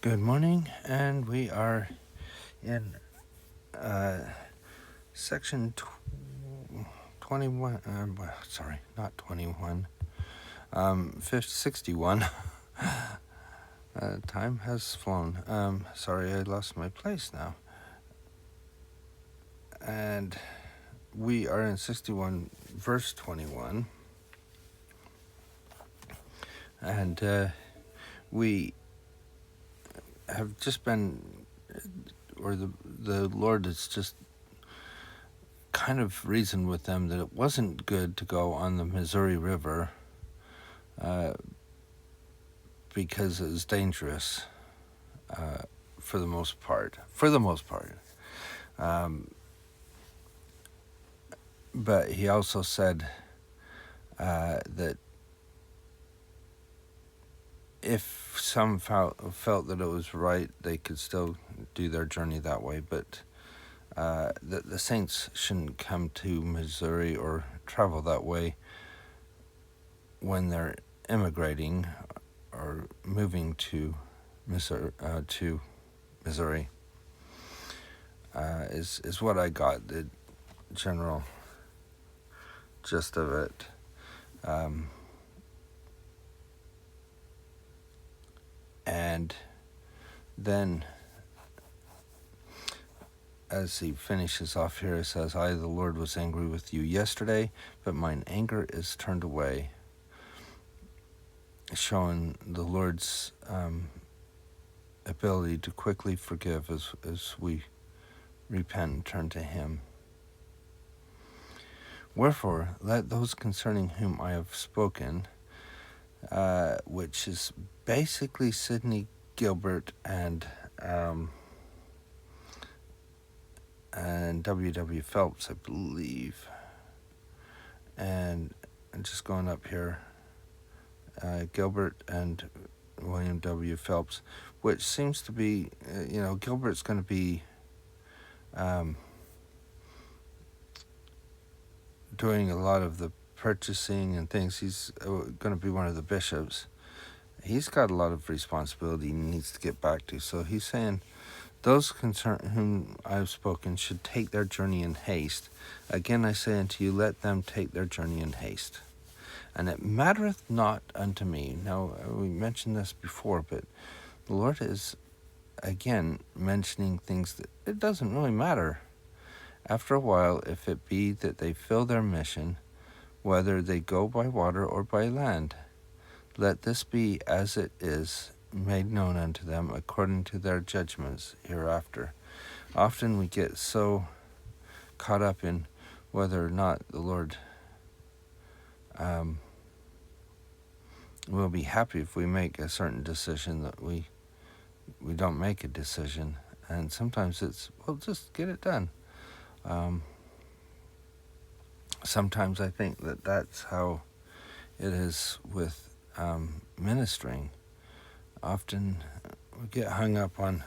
Good morning, and we are in section 21, sorry, not 21, 61. Time has flown. Sorry, I lost my place now. And we are in 61, verse 21. And we have just been, or the Lord has just kind of reasoned with them that it wasn't good to go on the Missouri River because it was dangerous for the most part. But he also said that if some felt that it was right, they could still do their journey that way, but the saints shouldn't come to Missouri or travel that way when they're immigrating or moving to Missouri. Is what I got, the general gist of it. And then, as he finishes off here, he says, I, the Lord, was angry with you yesterday, but mine anger is turned away, showing the Lord's ability to quickly forgive as we repent and turn to him. Wherefore, let those concerning whom I have spoken, which is basically Sidney Gilbert and W.W. Phelps, I believe. And just going up here, Gilbert and William W. Phelps, which seems to be, Gilbert's going to be doing a lot of the purchasing and things. He's going to be one of the bishops. He's got a lot of responsibility he needs to get back to. So he's saying, those concerned whom I have spoken should take their journey in haste. Again I say unto you, let them take their journey in haste. And it mattereth not unto me. Now, we mentioned this before, but the Lord is, again, mentioning things that it doesn't really matter. After a while, if it be that they fill their mission, whether they go by water or by land, let this be as it is made known unto them according to their judgments hereafter. Often we get so caught up in whether or not the Lord will be happy if we make a certain decision, that we don't make a decision. And sometimes it's, well, just get it done. Sometimes I think that that's how it is with ministering. Often we get hung up on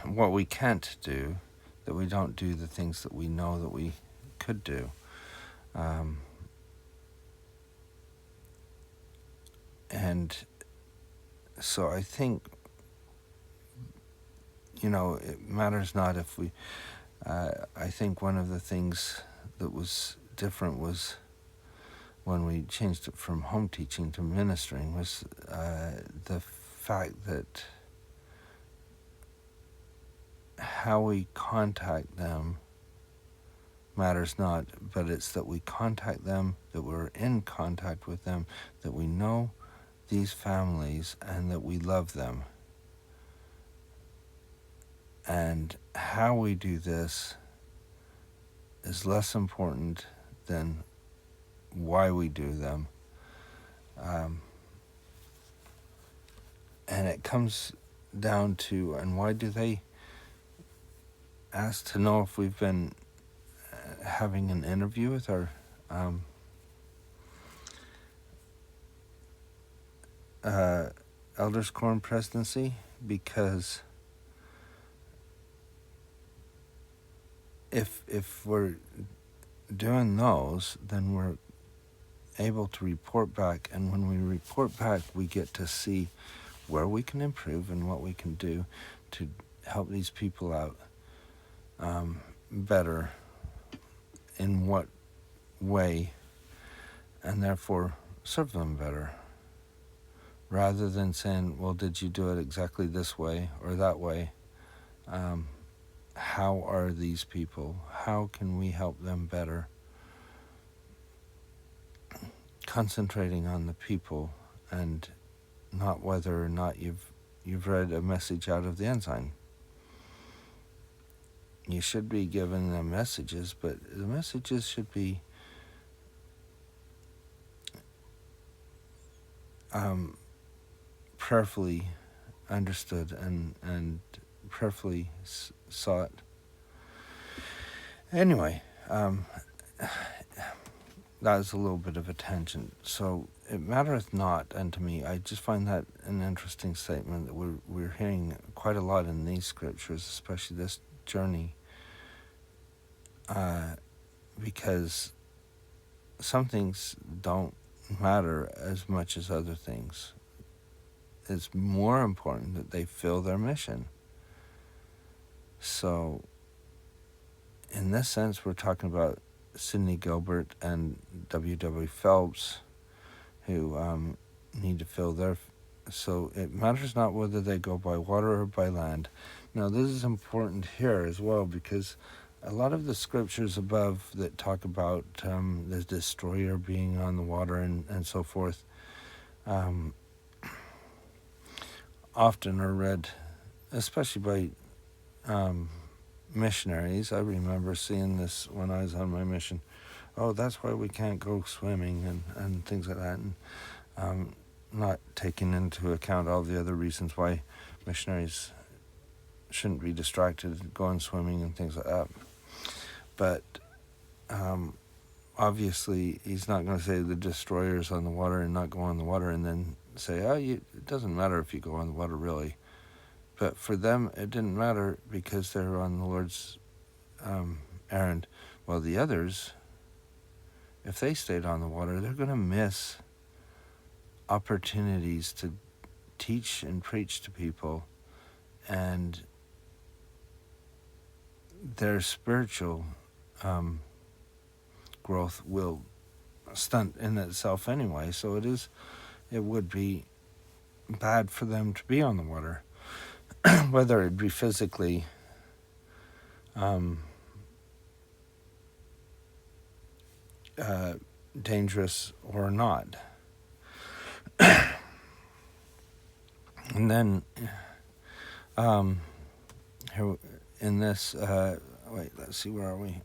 what we can't do, that we don't do the things that we know that we could do. And so I think, it matters not if we, I think one of the things that was different was when we changed it from home teaching to ministering, was the fact that how we contact them matters not, but it's that we contact them, that we're in contact with them, that we know these families and that we love them. And how we do this is less important than why we do them. And it comes down to, and why do they ask to know if we've been having an interview with our Elders Quorum presidency? Because if we're doing those, then we're able to report back, and when we report back, we get to see where we can improve and what we can do to help these people out better, in what way, and therefore serve them better, rather than saying, well, did you do it exactly this way or that way? How are these people? How can we help them better? Concentrating on the people and not whether or not you've read a message out of the ensign. You should be giving them messages, but the messages should be prayerfully understood and prayerfully sought. Anyway, that is a little bit of a tangent. So it mattereth not unto me. I just find that an interesting statement that we're hearing quite a lot in these scriptures, especially this journey, because some things don't matter as much as other things. It's more important that they fill their mission. So in this sense, we're talking about Sidney Gilbert and W.W. Phelps, who need to fill their... So it matters not whether they go by water or by land. Now, this is important here as well, because a lot of the scriptures above that talk about the destroyer being on the water and so forth often are read, especially by missionaries. I remember seeing this when I was on my mission. Oh, that's why we can't go swimming and things like that. And not taking into account all the other reasons why missionaries shouldn't be distracted going swimming and things like that. But obviously, he's not going to say the destroyer's on the water and not go on the water and then say, it doesn't matter if you go on the water, really. But for them, it didn't matter because they were on the Lord's errand. Well, the others, if they stayed on the water, they're going to miss opportunities to teach and preach to people, and their spiritual growth will stunt in itself anyway. So it would be bad for them to be on the water, whether it be physically dangerous or not. And then here in this, let's see, where are we?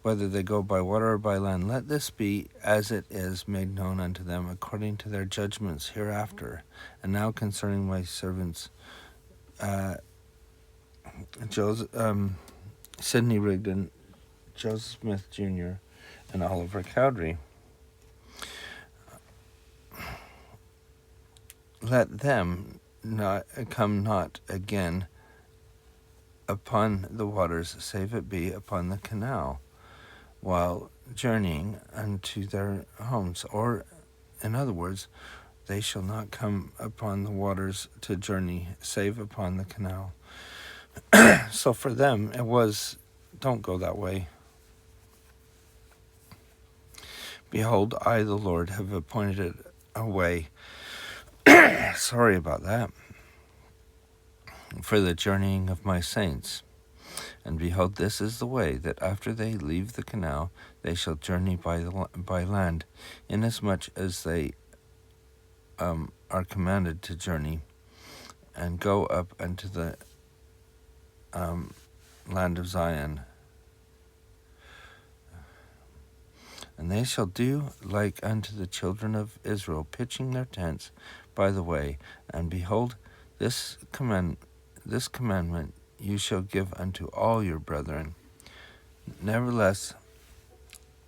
Whether they go by water or by land, let this be as it is made known unto them according to their judgments hereafter. And now concerning my servants, Sidney Rigdon, Joseph Smith Jr., and Oliver Cowdery. Let them come not again upon the waters, save it be upon the canal, while journeying unto their homes. Or, in other words, they shall not come upon the waters to journey, save upon the canal. So for them, it was, don't go that way. Behold, I, the Lord, have appointed a way. Sorry about that. For the journeying of my saints. And behold, this is the way, that after they leave the canal, they shall journey by land, inasmuch as they are commanded to journey, and go up unto the land of Zion. And they shall do like unto the children of Israel, pitching their tents by the way. And behold, this commandment you shall give unto all your brethren. Nevertheless,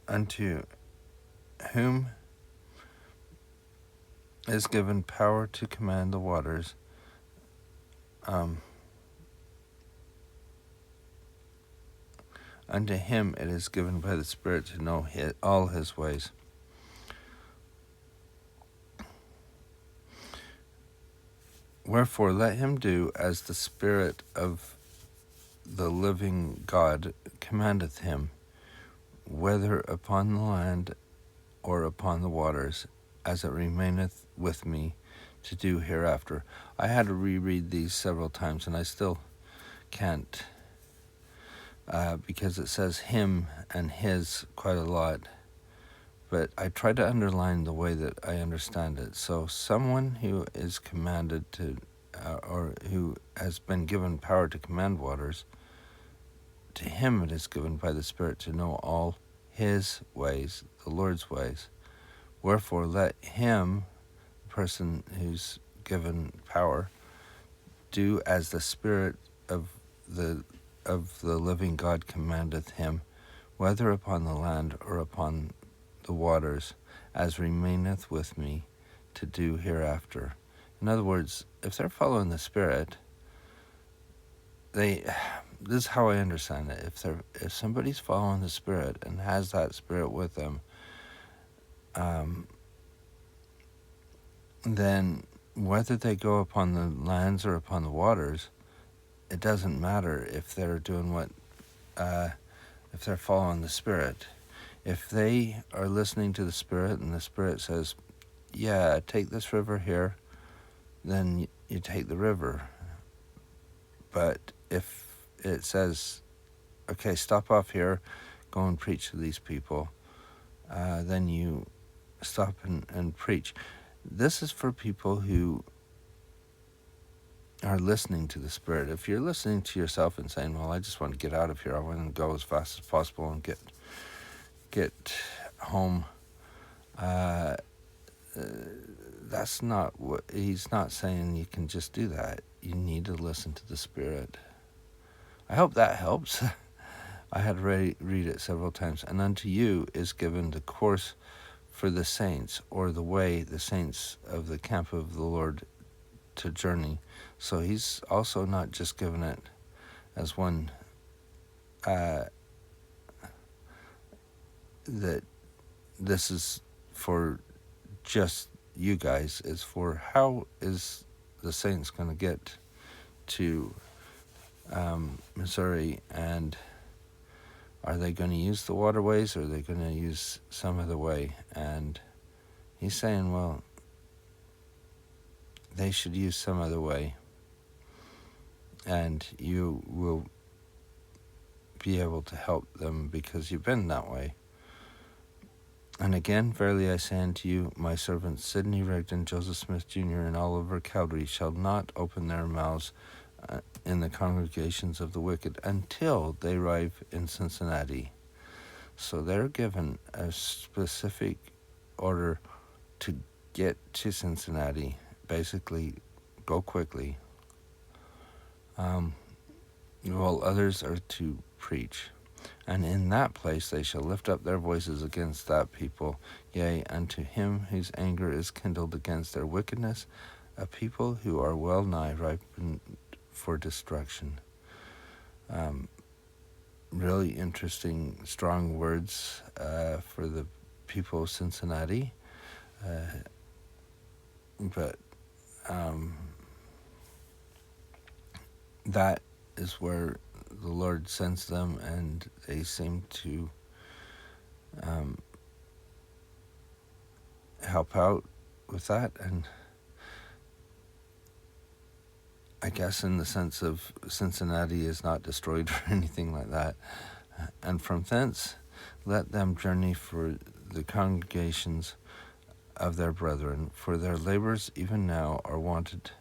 unto whom is given power to command the waters, unto him it is given by the Spirit to know all his ways. Wherefore let him do as the Spirit of the living God commandeth him, whether upon the land or upon the waters, as it remaineth with me to do hereafter. I had to reread these several times, and I still can't, because it says him and his quite a lot. But I try to underline the way that I understand it. So someone who is commanded to, or who has been given power to command waters, to him it is given by the Spirit to know all his ways, the Lord's ways. Wherefore let him, the person who's given power, do as the Spirit of the living God commandeth him, whether upon the land or upon the waters, as remaineth with me to do hereafter. In other words, if they're following the Spirit, this is how I understand it. If somebody's following the Spirit and has that Spirit with them, then whether they go upon the lands or upon the waters, it doesn't matter if they're doing what, if they're following the Spirit. If they are listening to the Spirit and the Spirit says, yeah, take this river here, then you take the river. But if it says, okay, stop off here, go and preach to these people, then you stop and preach. This is for people who are listening to the Spirit. If you're listening to yourself and saying, well, I just want to get out of here, I want to go as fast as possible and get home, that's not what he's not saying. You can just do that. You need to listen to the Spirit. I hope that helps. I had to read it several times. And unto you is given the course for the saints, or the way the saints of the camp of the Lord to journey. So he's also not just given it as one that this is for just you guys. It's for how is the saints going to get to Missouri, and are they going to use the waterways, or are they going to use some other way? And he's saying, well, they should use some other way, and you will be able to help them because you've been that way. And again, verily I say unto you, my servants Sidney Rigdon, Joseph Smith Jr., and Oliver Cowdery shall not open their mouths in the congregations of the wicked until they arrive in Cincinnati. So they're given a specific order to get to Cincinnati. Basically, go quickly. While others are to preach. And in that place they shall lift up their voices against that people, yea, unto him whose anger is kindled against their wickedness, a people who are well nigh ripened for destruction. Really interesting, strong words for the people of Cincinnati. But that is where the Lord sends them, and they seem to help out with that. And I guess in the sense of Cincinnati is not destroyed or anything like that. And from thence let them journey for the congregations of their brethren, for their labors even now are wanted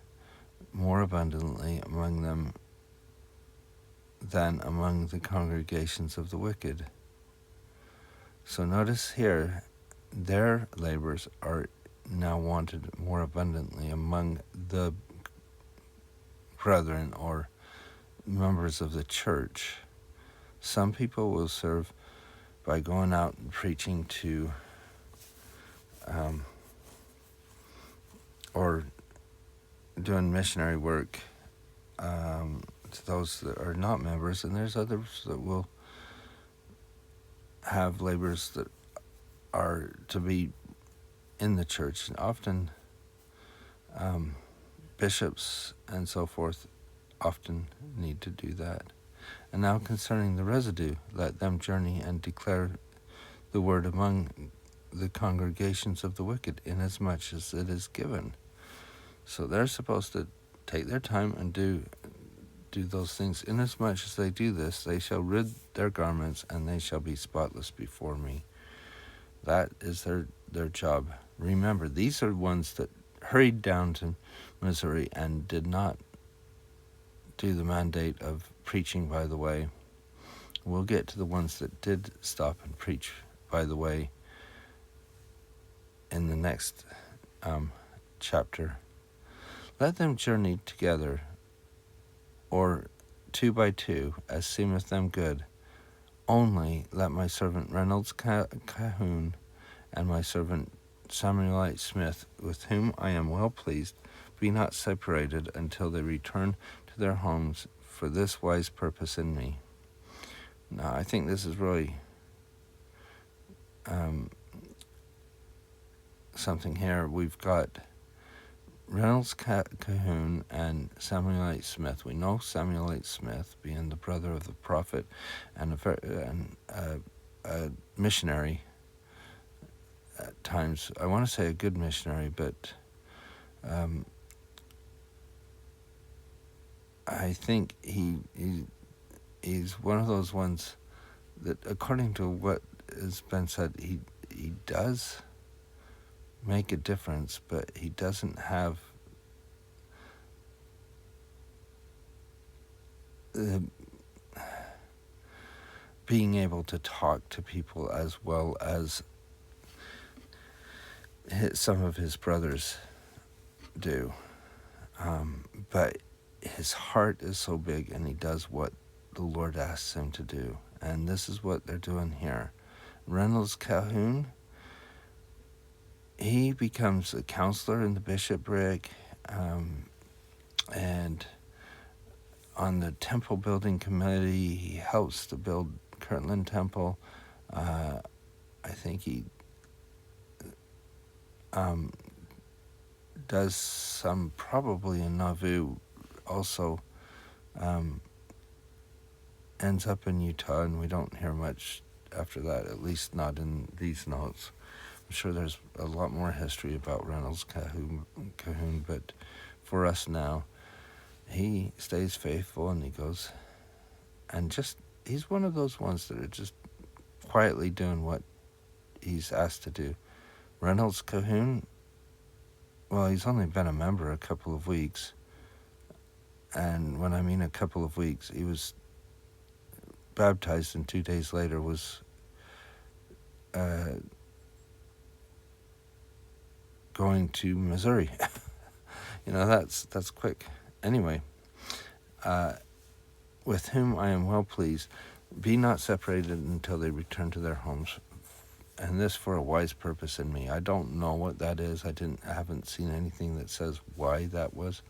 more abundantly among them than among the congregations of the wicked. So notice here, their labors are now wanted more abundantly among the brethren, or members of the church. Some people will serve by going out and preaching to or doing missionary work to those that are not members, and there's others that will have labors that are to be in the church. And often bishops and so forth often need to do that. And now concerning the residue, let them journey and declare the word among the congregations of the wicked, inasmuch as it is given. So they're supposed to take their time and do those things. Inasmuch as they do this, they shall rid their garments, and they shall be spotless before me. That is their job. Remember, these are ones that hurried down to Missouri and did not do the mandate of preaching by the way. We'll get to the ones that did stop and preach by the way in the next chapter. Let them journey together, or 2 by 2, as seemeth them good. Only let my servant Reynolds Cahoon and my servant Samuelite Smith, with whom I am well pleased, be not separated until they return to their homes for this wise purpose in me. Now, I think this is really something here. We've got Reynolds Cahoon and Samuelite Smith. We know Samuelite Smith being the brother of the prophet and a missionary at times. I want to say a good missionary, but I think he's one of those ones that, according to what has been said, he does make a difference, but he doesn't have being able to talk to people as well as some of his brothers do. But his heart is so big, and he does what the Lord asks him to do. And this is what they're doing here. Reynolds Calhoun, he becomes a counselor in the bishopric, and on the temple building committee. He helps to build Kirtland Temple. I think he does some probably in Nauvoo, also ends up in Utah, and we don't hear much after that, at least not in these notes. I'm sure there's a lot more history about Reynolds Cahoon, but for us now, he stays faithful, and he goes, and he's one of those ones that are just quietly doing what he's asked to do. Reynolds Cahoon, well, he's only been a member a couple of weeks, and when I mean a couple of weeks, he was baptized, and 2 days later was going to Missouri. That's quick. Anyway, with whom I am well pleased, be not separated until they return to their homes, and this for a wise purpose in me. I don't know what that is. I haven't seen anything that says why that was.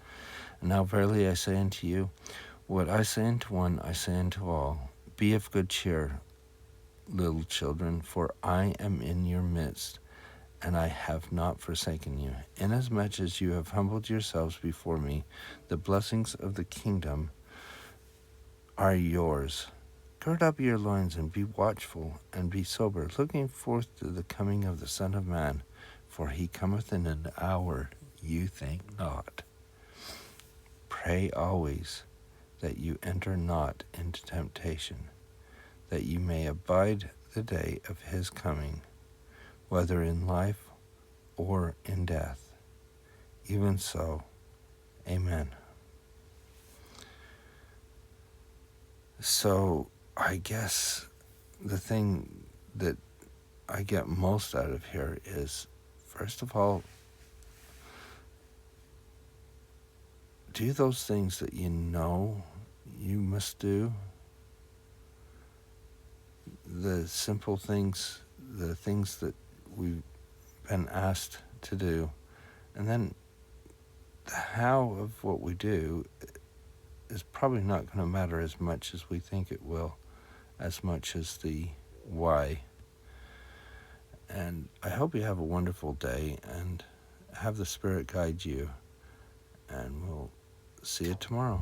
And now verily I say unto you, what I say unto one, I say unto all, be of good cheer, little children, for I am in your midst, and I have not forsaken you. Inasmuch as you have humbled yourselves before me, the blessings of the kingdom are yours. Gird up your loins and be watchful and be sober, looking forth to the coming of the Son of Man, for he cometh in an hour you think not. Pray always that you enter not into temptation, that you may abide the day of his coming, whether in life or in death. Even so, amen. So I guess the thing that I get most out of here is, first of all, do those things that you know you must do. The simple things, the things that we've been asked to do. And then the how of what we do is probably not going to matter as much as we think it will, as much as the why. And I hope you have a wonderful day, and have the Spirit guide you. and we'll see you tomorrow.